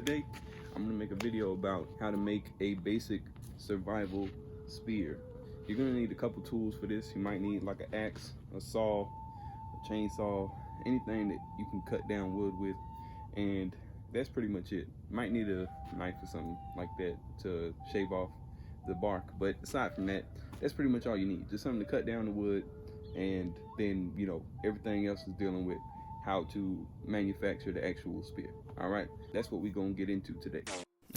today I'm gonna make a video about how to make a basic survival spear. You're gonna need a couple tools for this. You might need like an axe, a saw, a chainsaw, anything that you can cut down wood with, and that's pretty much it. Might need a knife or something like that to shave off the bark, but aside from that, that's pretty much all you need. Just something to cut down the wood, and then everything else is dealing with how to manufacture the actual spear. All right, that's what we're gonna get into today.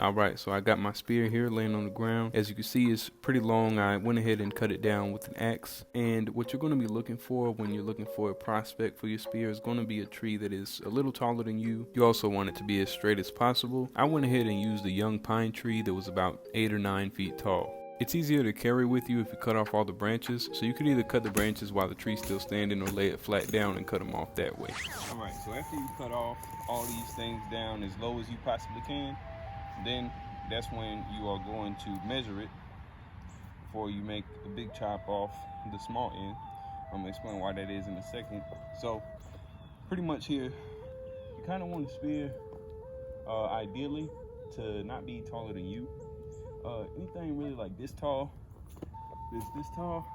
All right, so I got my spear here laying on the ground. As you can see, it's pretty long. I went ahead and cut it down with an axe. And what you're going to be looking for when you're looking for a prospect for your spear is going to be a tree that is a little taller than you. You also want it to be as straight as possible. I went ahead and used a young pine tree that was about 8 or 9 feet tall. It's easier to carry with you if you cut off all the branches, so you could either cut the branches while the tree's still standing or lay it flat down and cut them off that way. All right, so after you cut off all these things down as low as you possibly can, then that's when you are going to measure it before you make the big chop off the small end. I'm gonna explain why that is in a second. So pretty much here, you kind of want a spear ideally to not be taller than you. Anything really like this tall, this tall,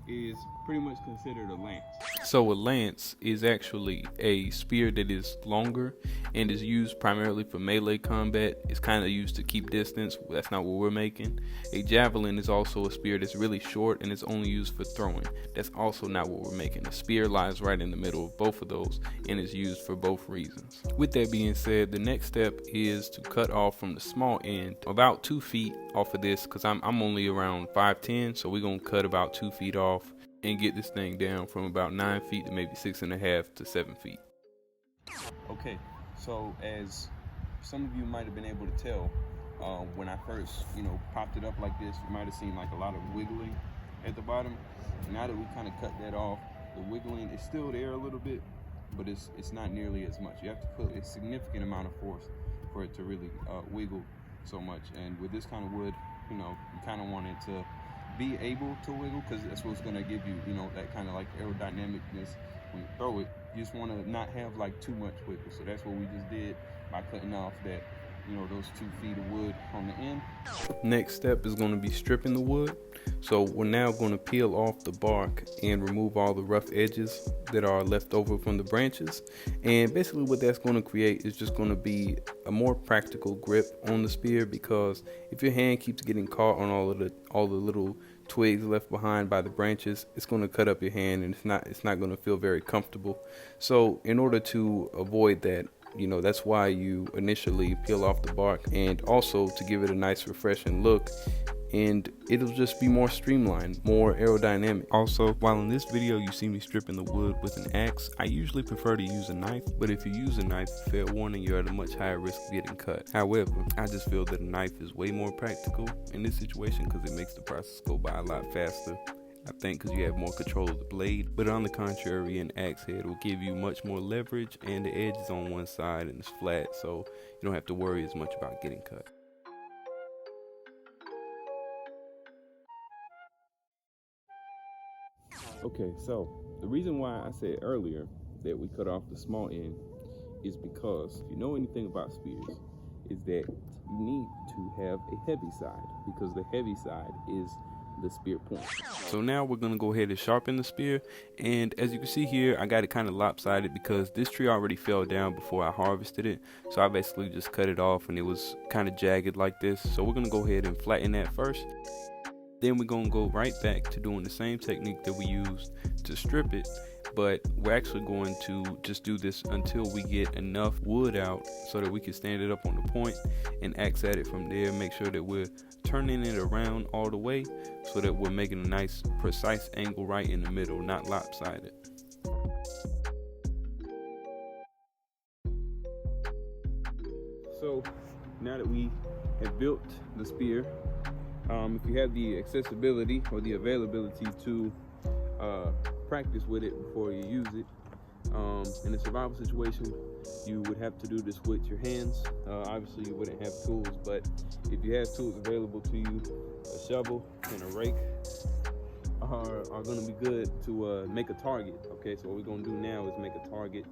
is pretty much considered a lance. So a lance is actually a spear that is longer and is used primarily for melee combat. It's kind of used to keep distance. That's not what we're making. A javelin is also a spear that's really short and it's only used for throwing. That's also not what we're making. A spear lies right in the middle of both of those and is used for both reasons. With that being said, the next step is to cut off from the small end about 2 feet off of this, because I'm only around 5'10", so we're gonna cut about 2 feet off and get this thing down from about 9 feet to maybe 6.5 to 7 feet. Okay, so as some of you might have been able to tell, when I first, popped it up like this, you might have seen like a lot of wiggling at the bottom. Now that we kind of cut that off, the wiggling is still there a little bit, but it's not nearly as much. You have to put a significant amount of force for it to really wiggle so much. And with this kind of wood, you kind of want it to be able to wiggle, because that's what's going to give you, that kind of like aerodynamicness when you throw it. You just want to not have like too much wiggle. So that's what we just did by cutting off that, those 2 feet of wood on the end. Next step is going to be stripping the wood. So we're now going to peel off the bark and remove all the rough edges that are left over from the branches. And basically what that's going to create is just going to be a more practical grip on the spear, because if your hand keeps getting caught on all the little twigs left behind by the branches, it's going to cut up your hand and it's not going to feel very comfortable. So in order to avoid that, that's why you initially peel off the bark, and also to give it a nice refreshing look, and it'll just be more streamlined, more aerodynamic. Also, while in this video you see me stripping the wood with an axe, I usually prefer to use a knife, but if you use a knife, fair warning, you're at a much higher risk of getting cut. However, I just feel that a knife is way more practical in this situation because it makes the process go by a lot faster. I think because you have more control of the blade, but on the contrary, an axe head will give you much more leverage, and the edge is on one side and it's flat, so you don't have to worry as much about getting cut. Okay, so the reason why I said earlier that we cut off the small end is because if you know anything about spears, is that you need to have a heavy side, because the heavy side is the spear point. So now we're going to go ahead and sharpen the spear, and as you can see here, I got it kind of lopsided because this tree already fell down before I harvested it. So I basically just cut it off and it was kind of jagged like this. So we're going to go ahead and flatten that first. Then we're going to go right back to doing the same technique that we used to strip it, but we're actually going to just do this until we get enough wood out so that we can stand it up on the point and axe at it from there. Make sure that we're turning it around all the way so that we're making a nice precise angle right in the middle, not lopsided. So now that we have built the spear, if you have the accessibility or the availability to practice with it before you use it, in a survival situation, you would have to do this with your hands. Obviously you wouldn't have tools, but if you have tools available to you, a shovel and a rake are going to be good to make a target. Okay, so what we're going to do now is make a target.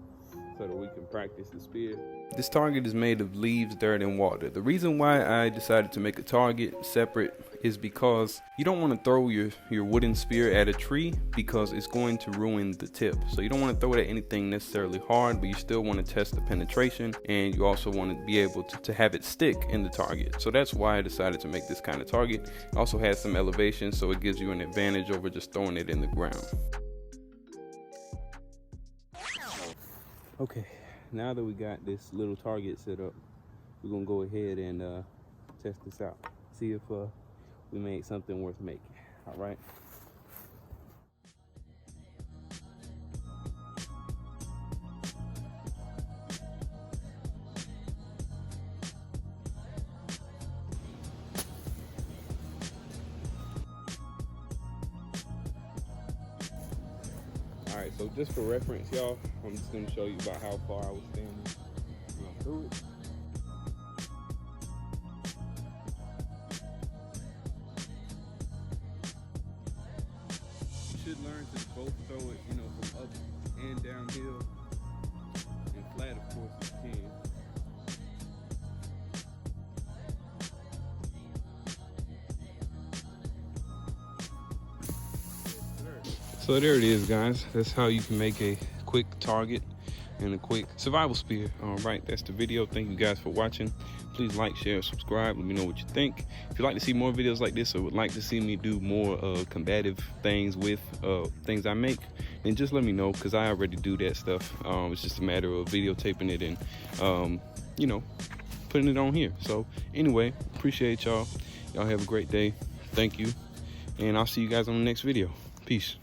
so that we can practice the spear. This target is made of leaves, dirt, and water. The reason why I decided to make a target separate is because you don't want to throw your wooden spear at a tree because it's going to ruin the tip. So you don't want to throw it at anything necessarily hard, but you still want to test the penetration, and you also want to be able to have it stick in the target. So that's why I decided to make this kind of target. It also has some elevation, so it gives you an advantage over just throwing it in the ground. Okay, now that we got this little target set up, we're gonna go ahead and test this out. See if we made something worth making. All right. All right, so just for reference, y'all, I'm just gonna show you about how far I was standing when I threw it. You should learn to both throw it, from up and downhill, and flat, of course, if you can. So there it is, guys. That's how you can make a quick target and a quick survival spear. All right, that's the video. Thank you guys for watching. Please like, share, subscribe. Let me know what you think. If you'd like to see more videos like this or would like to see me do more combative things with things I make, then just let me know, because I already do that stuff. It's just a matter of videotaping it and putting it on here. So anyway, appreciate y'all. Y'all have a great day. Thank you, and I'll see you guys on the next video. Peace.